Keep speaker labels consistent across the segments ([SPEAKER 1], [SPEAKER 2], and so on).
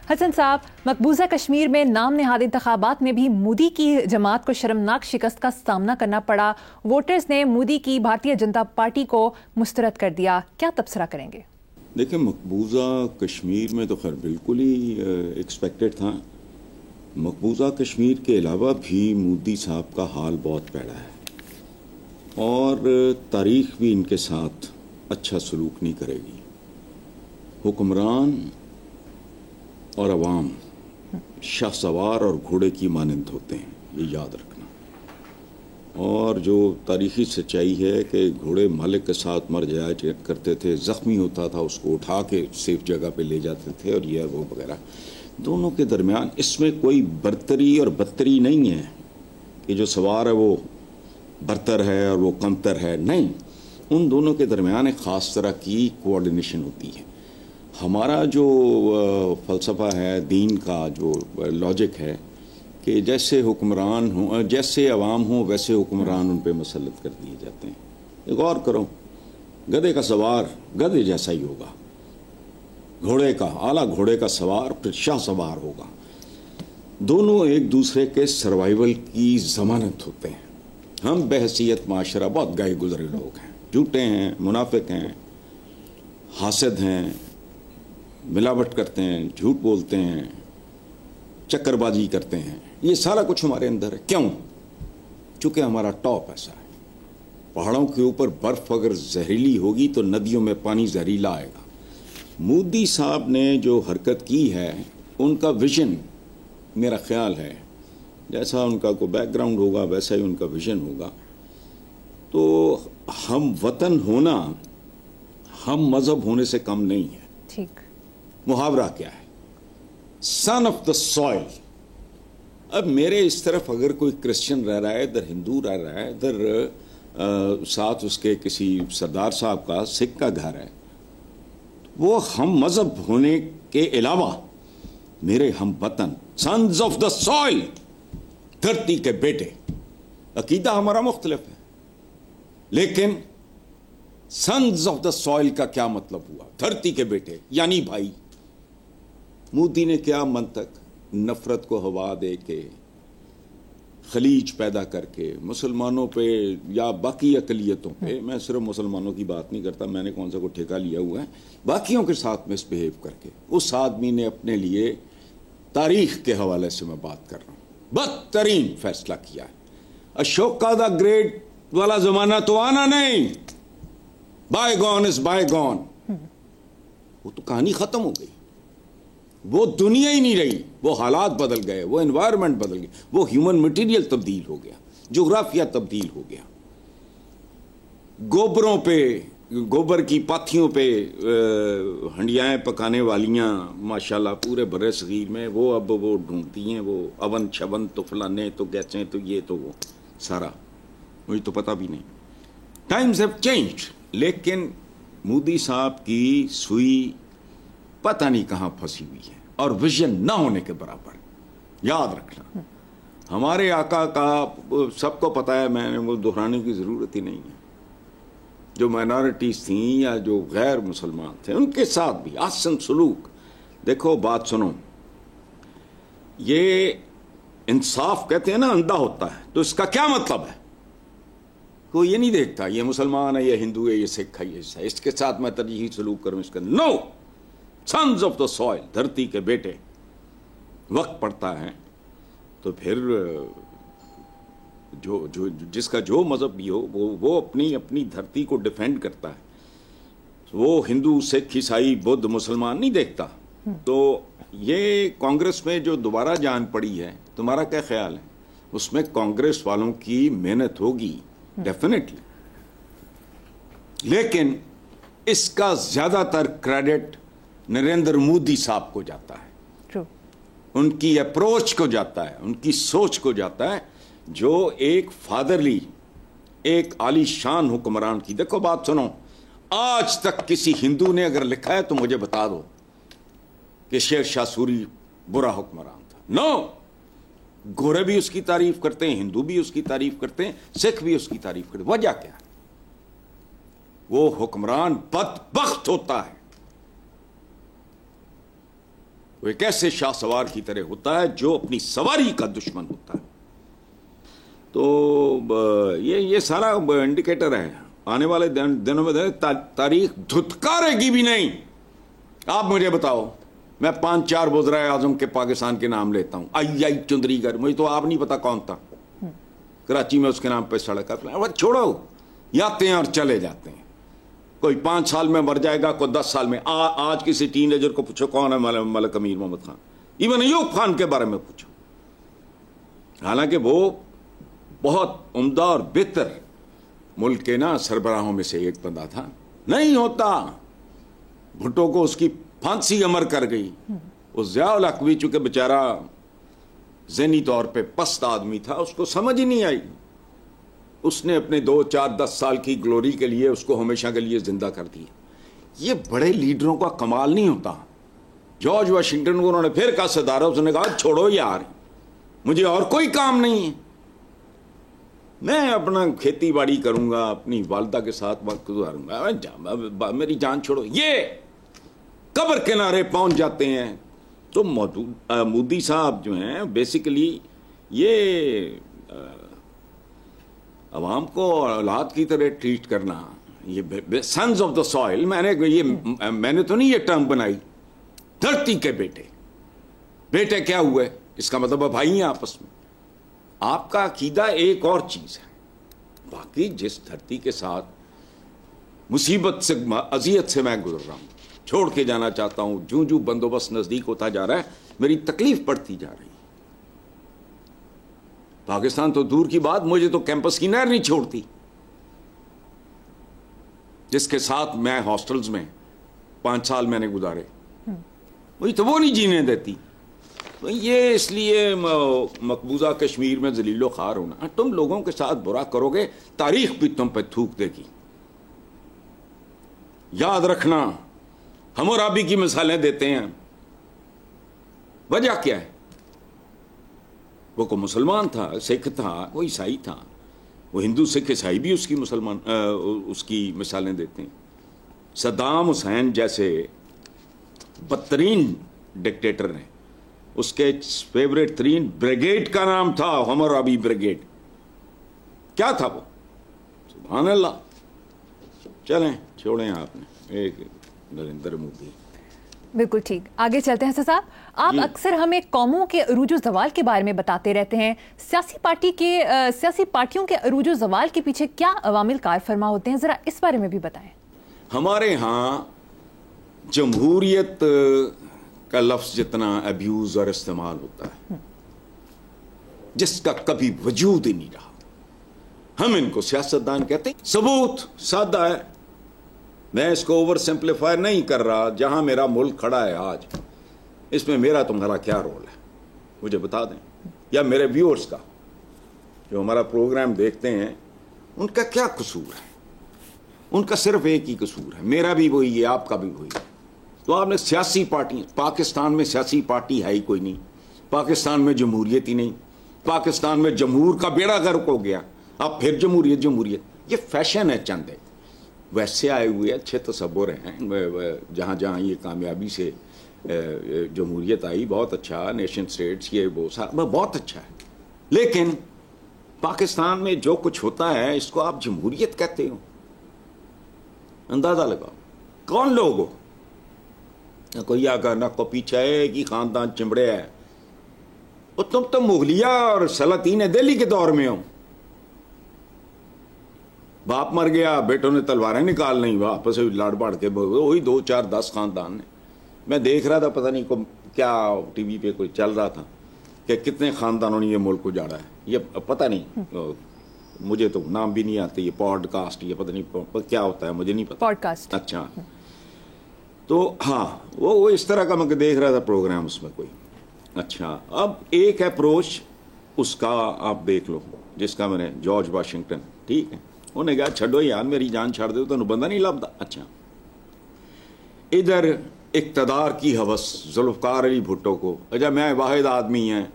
[SPEAKER 1] حسن صاحب، مقبوضہ کشمیر میں نام نہاد انتخابات میں بھی مودی کی جماعت کو شرمناک شکست کا سامنا کرنا پڑا. ووٹرز نے مودی کی بھارتیہ جنتا پارٹی کو مسترد کر دیا. کیا تبصرہ کریں گے؟
[SPEAKER 2] دیکھیں، مقبوضہ کشمیر میں تو خیر بالکل ہی ایکسپیکٹڈ تھا. مقبوضہ کشمیر کے علاوہ بھی مودی صاحب کا حال بہت پیڑا ہے اور تاریخ بھی ان کے ساتھ اچھا سلوک نہیں کرے گی. حکمران اور عوام شاہ سوار اور گھوڑے کی مانند ہوتے ہیں، یہ یاد رکھنا. اور جو تاریخی سچائی ہے کہ گھوڑے مالک کے ساتھ مر جایا کرتے تھے، زخمی ہوتا تھا اس کو اٹھا کے سیف جگہ پہ لے جاتے تھے اور یہ وہ وغیرہ. دونوں کے درمیان اس میں کوئی برتری اور بدتری نہیں ہے کہ جو سوار ہے وہ برتر ہے اور وہ کمتر ہے. نہیں، ان دونوں کے درمیان ایک خاص طرح کی کوآرڈینیشن ہوتی ہے. ہمارا جو فلسفہ ہے دین کا، جو لاجک ہے کہ جیسے حکمران ہوں، جیسے عوام ہوں ویسے حکمران ان پہ مسلط کر دیے جاتے ہیں. غور کرو، گدھے کا سوار گدھے جیسا ہی ہوگا، گھوڑے کا اعلیٰ گھوڑے کا سوار پھر شاہ سوار ہوگا. دونوں ایک دوسرے کے سروائیول کی ضمانت ہوتے ہیں. ہم بحیثیت معاشرہ بہت گئے گزرے لوگ ہیں، جھوٹے ہیں، منافق ہیں، حاسد ہیں، ملاوٹ کرتے ہیں، جھوٹ بولتے ہیں، چکر بازی کرتے ہیں. یہ سارا کچھ ہمارے اندر ہے. کیوں؟ چونکہ ہمارا ٹاپ ایسا ہے. پہاڑوں کے اوپر برف اگر زہریلی ہوگی تو ندیوں میں پانی زہریلا آئے گا. مودی صاحب نے جو حرکت کی ہے، ان کا ویژن میرا خیال ہے جیسا ان کا کوئی بیک گراؤنڈ ہوگا ویسا ہی ان کا ویژن ہوگا. تو ہم وطن ہونا ہم مذہب ہونے سے کم نہیں ہے.
[SPEAKER 1] ٹھیک.
[SPEAKER 2] محاورہ کیا ہے؟ سن آف دا سوائل. اب میرے اس طرف اگر کوئی کرسچن رہ رہا ہے، ادھر ہندو رہ رہا ہے، ادھر ساتھ اس کے کسی سردار صاحب کا سکھ کا گھر ہے، وہ ہم مذہب ہونے کے علاوہ میرے ہم وطن، سنز آف دا سوائل، دھرتی کے بیٹے. عقیدہ ہمارا مختلف ہے لیکن سنز آف دا سوائل کا کیا مطلب ہوا؟ دھرتی کے بیٹے یعنی بھائی. مودی نے کیا منطق؟ نفرت کو ہوا دے کے، خلیج پیدا کر کے مسلمانوں پہ یا باقی اقلیتوں پہ، میں صرف مسلمانوں کی بات نہیں کرتا، میں نے کون سا کو ٹھیکہ لیا ہوا ہے، باقیوں کے ساتھ مس بہیو کر کے اس آدمی نے اپنے لیے تاریخ کے حوالے سے میں بات کر رہا ہوں بدترین فیصلہ کیا ہے. اشوکا دا گریٹ والا زمانہ تو آنا نہیں. Bygone is bygone. وہ تو کہانی ختم ہو گئی، وہ دنیا ہی نہیں رہی. وہ حالات بدل گئے، وہ انوائرمنٹ بدل گئی، وہ ہیومن مٹیریل تبدیل ہو گیا، جغرافیہ تبدیل ہو گیا. گوبروں پہ، گوبر کی پاتھیوں پہ ہنڈیائیں پکانے والیاں ماشاءاللہ پورے برِ صغیر میں وہ اب وہ ڈھونڈتی ہیں، وہ اون چھون تو فلانے تو گیسیں تو یہ تو وہ سارا، مجھے تو پتہ بھی نہیں. Times have changed. لیکن مودی صاحب کی سوئی پتہ نہیں کہاں پھنسی ہوئی ہے اور ویژن نہ ہونے کے برابر. یاد رکھنا ہمارے آقا کا سب کو پتہ ہے، میں نے وہ دہرانے کی ضرورت ہی نہیں ہے. جو مائنارٹیز تھیں یا جو غیر مسلمان تھے ان کے ساتھ بھی احسن سلوک. دیکھو بات سنو، یہ انصاف کہتے ہیں نا اندھا ہوتا ہے، تو اس کا کیا مطلب ہے؟ کوئی یہ نہیں دیکھتا یہ مسلمان ہے، یہ ہندو ہے، یہ سکھ ہے، یہ عیسائی، اس کے ساتھ میں ترجیحی سلوک کروں، اس کا نو. سنز آف دا سوائل، دھرتی کے بیٹے. وقت پڑتا ہے تو پھر جو جس کا جو مذہب بھی ہو وہ اپنی دھرتی کو ڈیفینڈ کرتا ہے. وہ ہندو، سکھ، عیسائی، بدھ، مسلمان نہیں دیکھتا. تو یہ کانگریس میں جو دوبارہ جان پڑی ہے، تمہارا کیا خیال ہے؟ اس میں کانگریس والوں کی محنت ہوگی ڈیفینیٹلی، لیکن اس کا زیادہ تر کریڈٹ نریندر مودی صاحب کو جاتا ہے. ان کی اپروچ کو جاتا ہے، ان کی سوچ کو جاتا ہے، جو ایک فادرلی، ایک عالی شان حکمران کی. دیکھو بات سنو، آج تک کسی ہندو نے اگر لکھا ہے تو مجھے بتا دو کہ شیر شاہ سوری برا حکمران تھا. نو. گورے بھی اس کی تعریف کرتے ہیں، ہندو بھی اس کی تعریف کرتے ہیں، سکھ بھی اس کی تعریف کرتے ہیں. وجہ کیا ہے؟ وہ حکمران بدبخت ہوتا ہے وہ ایک ایسے شاہ سوار کی طرح ہوتا ہے جو اپنی سواری کا دشمن ہوتا ہے. تو یہ سارا انڈیکیٹر ہے. آنے والے دنوں میں تاریخ دھتکارے گی بھی نہیں. آپ مجھے بتاؤ, میں 5-4 وزرائے اعظم کے پاکستان کے نام لیتا ہوں. آئی چندری گر, مجھے تو آپ نہیں پتا کون تھا. کراچی میں اس کے نام پہ سڑک ہے. چھوڑو, یہ آتے ہیں اور چلے جاتے ہیں. کوئی 5 سال میں مر جائے گا, کوئی 10 سال میں. آج کسی ٹین ایجر کو پوچھو کون ہے ملک امیر محمد خان, ایون ایوب خان کے بارے میں پوچھو. حالانکہ وہ بہت عمدہ اور بہتر ملک کے سربراہوں میں سے ایک بندہ تھا. نہیں ہوتا. بھٹو کو اس کی پھانسی امر کر گئی. اس ضیاء الحق بھی چونکہ بیچارہ ذہنی طور پہ پست آدمی تھا, اس کو سمجھ ہی نہیں آئی. اس نے اپنے 2-4-10 سال کی گلوری کے لیے اس کو ہمیشہ کے لیے زندہ کر دیا. یہ بڑے لیڈروں کا کمال نہیں ہوتا. جارج واشنگٹن کو انہوں نے پھر کہا صدارہ, اس نے کہا چھوڑو یار, مجھے اور کوئی کام نہیں ہے, میں اپنا کھیتی باڑی کروں گا, اپنی والدہ کے ساتھ وقت گزاروں گا, میری جان چھوڑو. یہ قبر کنارے پہنچ جاتے ہیں. تو مودی صاحب جو ہیں بیسیکلی یہ عوام کو اولاد کی طرح ٹریٹ کرنا, یہ سنز آف دا سوئل, میں نے تو نہیں یہ ٹرم بنائی. دھرتی کے بیٹے کیا ہوئے, اس کا مطلب بھائی ہیں آپس میں. آپ کا عقیدہ ایک اور چیز ہے, باقی جس دھرتی کے ساتھ مصیبت سے اذیت سے میں گزر رہا ہوں, چھوڑ کے جانا چاہتا ہوں, جو بندوبست نزدیک ہوتا جا رہا ہے میری تکلیف پڑتی جا رہی ہے. پاکستان تو دور کی بات, مجھے تو کیمپس کی نہر نہیں چھوڑتی, جس کے ساتھ میں ہاسٹلز میں 5 سال میں نے گزارے, وہی تو وہ نہیں جینے دیتی. یہ اس لیے مقبوضہ کشمیر میں ذلیل و خوار ہونا, تم لوگوں کے ساتھ برا کرو گے, تاریخ بھی تم پہ تھوک دے گی. یاد رکھنا, حمورابی کی مثالیں دیتے ہیں, وجہ کیا ہے؟ وہ کو مسلمان تھا, سکھ تھا, وہ عیسائی تھا. وہ ہندو سکھ عیسائی بھی اس کی مثالیں دیتے ہیں. صدام حسین جیسے بدترین ڈکٹیٹر نے, اس کے فیوریٹ ترین بریگیڈ کا نام تھا حمورابی بریگیڈ. کیا تھا وہ؟ سبحان اللہ. چلیں چھوڑیں آپ نے ایک نریندر مودی.
[SPEAKER 1] بالکل ٹھیک, آگے چلتے ہیں صاحب. آپ اکثر ہمیں قوموں کے عروج و زوال کے بارے میں بتاتے رہتے ہیں. سیاسی پارٹیوں کے عروج و زوال کے پیچھے کیا عوامل کار فرما ہوتے ہیں, ذرا اس بارے میں بھی بتائیں.
[SPEAKER 2] ہمارے ہاں جمہوریت کا لفظ جتنا ابیوز اور استعمال ہوتا ہے, جس کا کبھی وجود ہی نہیں رہا, ہم ان کو سیاستدان کہتے ہیں. ثبوت سادہ ہے, میں اس کو اوور سمپلیفائی نہیں کر رہا. جہاں میرا ملک کھڑا ہے آج, اس میں میرا تمہارا کیا رول ہے مجھے بتا دیں, یا میرے ویورز کا جو ہمارا پروگرام دیکھتے ہیں ان کا کیا قصور ہے. ان کا صرف ایک ہی قصور ہے, میرا بھی وہی ہے, آپ کا بھی وہی ہے. تو آپ نے سیاسی پارٹی, پاکستان میں سیاسی پارٹی ہے ہی کوئی نہیں, پاکستان میں جمہوریت ہی نہیں, پاکستان میں جمہور کا بیڑا غرق ہو گیا. اب پھر جمہوریت, یہ فیشن ہے چند ہے, ویسے آئے ہوئے اچھے تصور ہیں. جہاں جہاں یہ کامیابی سے جمہوریت آئی, بہت اچھا, نیشن سٹیٹس, یہ وہ بہت اچھا ہے. لیکن پاکستان میں جو کچھ ہوتا ہے اس کو آپ جمہوریت کہتے ہو. اندازہ لگاؤ کون لوگ ہو, کوئی آگاہ نہ کو پیچھے ہے کہ خاندان چمڑے ہے. وہ تم تو مغلیہ اور سلاطین دہلی کے دور میں ہو. باپ مر گیا, بیٹوں نے تلواریں نکال نہیں, واپس لاڑ باڑ کے وہی 2-4-10 خاندان نے. میں دیکھ رہا تھا, پتہ نہیں کیا ٹی وی پہ کوئی چل رہا تھا کہ کتنے خاندانوں نے یہ ملک اجاڑا ہے. یہ پتہ نہیں, مجھے تو نام بھی نہیں آتے, یہ پوڈ کاسٹ, یہ پتہ نہیں کیا ہوتا ہے, مجھے نہیں پتا.
[SPEAKER 1] پوڈ کاسٹ,
[SPEAKER 2] اچھا. تو ہاں وہ اس طرح کا میں دیکھ رہا تھا پروگرام اس میں کوئی. اچھا, اب ایک اپروچ اس کا آپ دیکھ لو, جس کا میں نے جارج واشنگٹن, ٹھیک ہے, انہوں نے کہا چھڑو یار میری جان چھاڑ دے تو بندہ نہیں لبدا. اچھا, ادھر اقتدار کی حوث ذوالفقار علی بھٹو کو, اچھا میں واحد آدمی ہیں,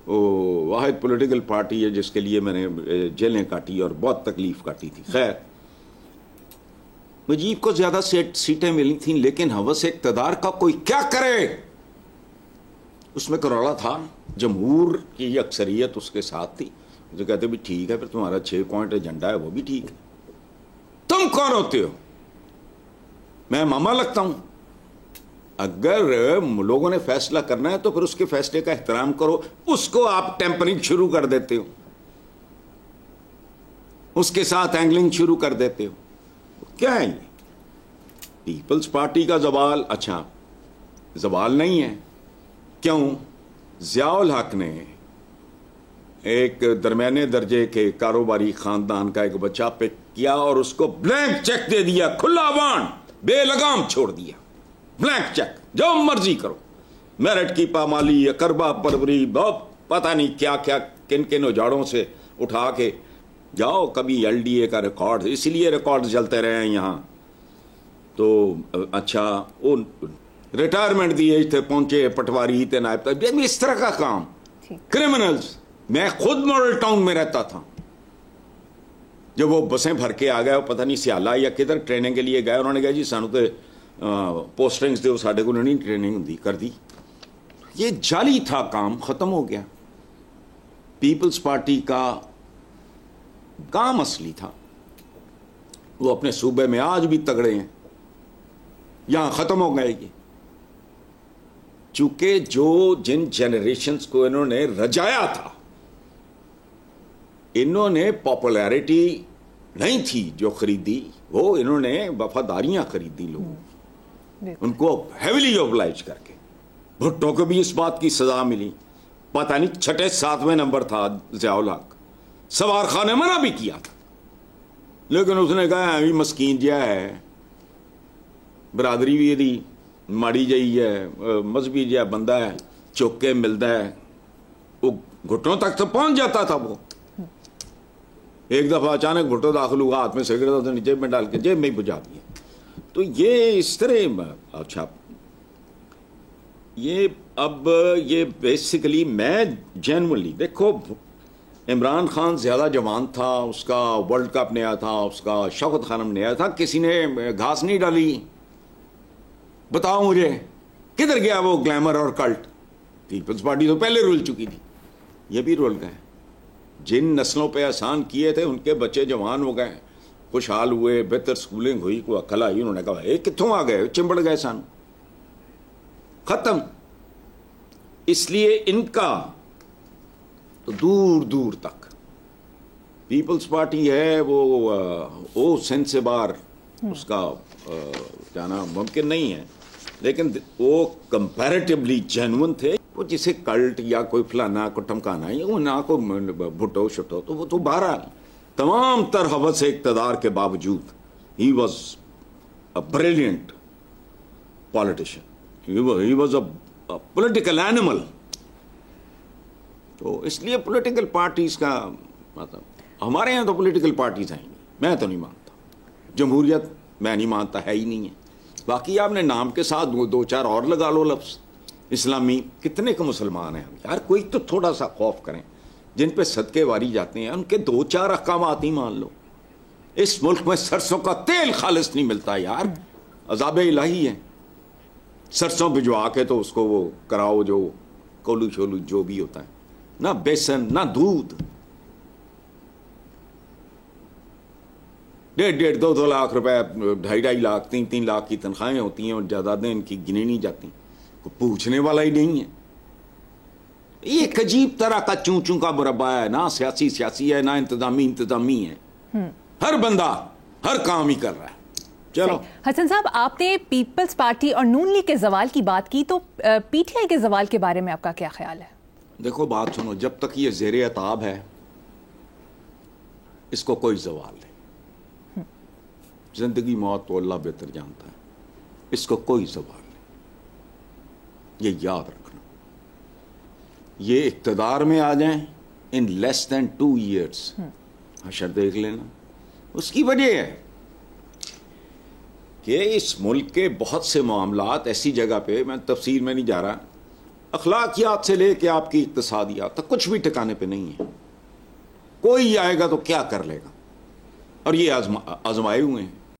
[SPEAKER 2] وہ واحد پولیٹیکل پارٹی ہے جس کے لیے میں نے جیلیں کاٹی اور بہت تکلیف کاٹی تھی. خیر, مجیب کو زیادہ سیٹیں ملی تھیں, لیکن حوث اقتدار کا کوئی کیا کرے. اس میں کروڑا تھا, جمہور کی اکثریت اس کے ساتھ تھی. جو کہتے بھی ٹھیک ہے, پھر تمہارا 6 پوائنٹ ایجنڈا ہے وہ بھی ٹھیک ہے. تم کون ہوتے ہو؟ میں ماما لگتا ہوں؟ اگر لوگوں نے فیصلہ کرنا ہے تو پھر اس کے فیصلے کا احترام کرو. اس کو آپ ٹیمپرنگ شروع کر دیتے ہو, اس کے ساتھ اینگلنگ شروع کر دیتے ہو. کیا ہے یہ پیپلز پارٹی کا زوال؟ اچھا زوال نہیں ہے. کیوں؟ ضیاء الحق نے ایک درمیانے درجے کے کاروباری خاندان کا ایک بچہ پک کیا اور اس کو بلینک چیک دے دیا, کھلا وانٹ, بے لگام چھوڑ دیا. بلینک چیک, جو مرضی کرو, میرٹ کی پامالی, اقربا پروری, بہت پتہ نہیں کیا کیا کن کن اجاڑوں سے اٹھا کے جاؤ. کبھی ایل ڈی اے کا ریکارڈ, اسی لیے ریکارڈ جلتے رہے ہیں یہاں. تو اچھا وہ ریٹائرمنٹ دی ایج تھے پہنچے, پٹواری تھے, نائب تھے, اس طرح کا کام. کرمنلز. میں خود ماڈل ٹاؤن میں رہتا تھا. جب وہ بسیں بھر کے آ گئے, پتہ نہیں سیالہ یا کدھر ٹریننگ کے لیے گئے, انہوں نے کہا جی سانو تو پوسٹنگز دے, ساڈے کو نہیں ٹریننگ دی کر دی. یہ جعلی تھا کام, ختم ہو گیا. پیپلز پارٹی کا کام اصلی تھا, وہ اپنے صوبے میں آج بھی تگڑے ہیں, یہاں ختم ہو گئے. یہ چونکہ جو جن جنریشنز کو انہوں نے رجایا تھا, انہوں نے پاپولیرٹی نہیں تھی جو خریدی, وہ انہوں نے وفاداریاں خریدی لوگوں, ان کو ہیویلی اوبلائج کر کے. بھٹو کو بھی اس بات کی سزا ملی. پتہ نہیں 6 7ویں نمبر تھا ضیاء الحق, سوار خان نے منع بھی کیا تھا, لیکن اس نے کہا ابھی مسکین جہا ہے, برادری بھی یہی ماڑی جئی ہے, مذہبی جہا بندہ ہے, چوک کے ملتا ہے. وہ گھٹوں تک تو پہنچ جاتا تھا. وہ ایک دفعہ اچانک بھٹو داخل ہوا, ہاتھ میں سگریٹ تھا, جیب میں ڈال کے جیب میں ہی بجھا دیا. تو یہ اس طرح. اچھا یہ اب یہ بیسیکلی میں جینولی دیکھو, عمران خان زیادہ جوان تھا, اس کا ورلڈ کپ نیا تھا, اس کا شوکت خانم نیا تھا, کسی نے گھاس نہیں ڈالی. بتاؤ مجھے کدھر گیا وہ گلیمر اور کلٹ؟ پیپلز پارٹی تو پہلے رول چکی تھی, یہ بھی رول گئے. جن نسلوں پہ احسان کیے تھے ان کے بچے جوان ہو گئے, خوشحال ہوئے, بہتر سکولنگ ہوئی, کوئی عقل آئی, انہوں نے کہا اے کتوں آ گئے, چمبڑ گئے سان, ختم. اس لیے ان کا تو دور دور تک پیپلز پارٹی ہے وہ سندھ سے باہر اس کا جانا ممکن نہیں ہے, لیکن وہ کمپیریٹیولی جینون تھے. وہ جسے کلٹ یا کوئی فلانا کو ٹمکانا ہے, وہ نہ کو بھٹو شٹو, تو وہ تو بہرحال تمام تر حوث اقتدار کے باوجود he was a brilliant politician, he was a political animal. تو اس لیے پولیٹیکل پارٹیز کا مطلب, ہمارے یہاں تو پولیٹیکل پارٹیز ہیں, میں تو نہیں مانتا. جمہوریت میں نہیں مانتا, ہے ہی نہیں ہے. باقی آپ نے نام کے ساتھ 2-4 اور لگا لو لفظ اسلامی. کتنے کو مسلمان ہیں یار, کوئی تو تھوڑا سا خوف کریں. جن پہ صدقے واری جاتے ہیں ان کے 2-4 احکامات ہی مان لو. اس ملک میں سرسوں کا تیل خالص نہیں ملتا یار, عذاب الہی ہے. سرسوں بھجوا کے تو اس کو وہ کراؤ جو کولو شولو جو بھی ہوتا ہے, نہ بیسن نہ دودھ. 1.5 2 لاکھ روپے, 2.5 لاکھ 3 لاکھ کی تنخواہیں ہوتی ہیں, اور جائیدادیں ان کی گنی نہیں جاتی. کوئی پوچھنے والا ہی نہیں ہے. یہ ایک عجیب طرح کا چون چون کا مربع ہے, نہ سیاسی ہے, نہ انتظامی ہے. ہر بندہ ہر کام ہی کر رہا ہے. چلو
[SPEAKER 1] حسن صاحب, آپ نے پیپلز پارٹی اور نون لیگ کے زوال کی بات کی, تو پی ٹی آئی کے زوال کے بارے میں آپ کا کیا خیال ہے؟
[SPEAKER 2] دیکھو بات سنو, جب تک یہ زیر عتاب ہے اس کو کوئی زوال نہیں. زندگی موت تو اللہ بہتر جانتا ہے, اس کو کوئی زوال نہیں. یہ یاد رکھنا. یہ اقتدار میں آ جائیں ان لیس دین 2 years, حشر دیکھ لینا. اس کی وجہ ہے کہ اس ملک کے بہت سے معاملات ایسی جگہ پہ, میں تفصیل میں نہیں جا رہا, اخلاقیات سے لے کے آپ کی اقتصادیات تک کچھ بھی ٹھکانے پہ نہیں ہے. کوئی آئے گا تو کیا کر لے گا, اور یہ آزمائے ہوئے ہیں.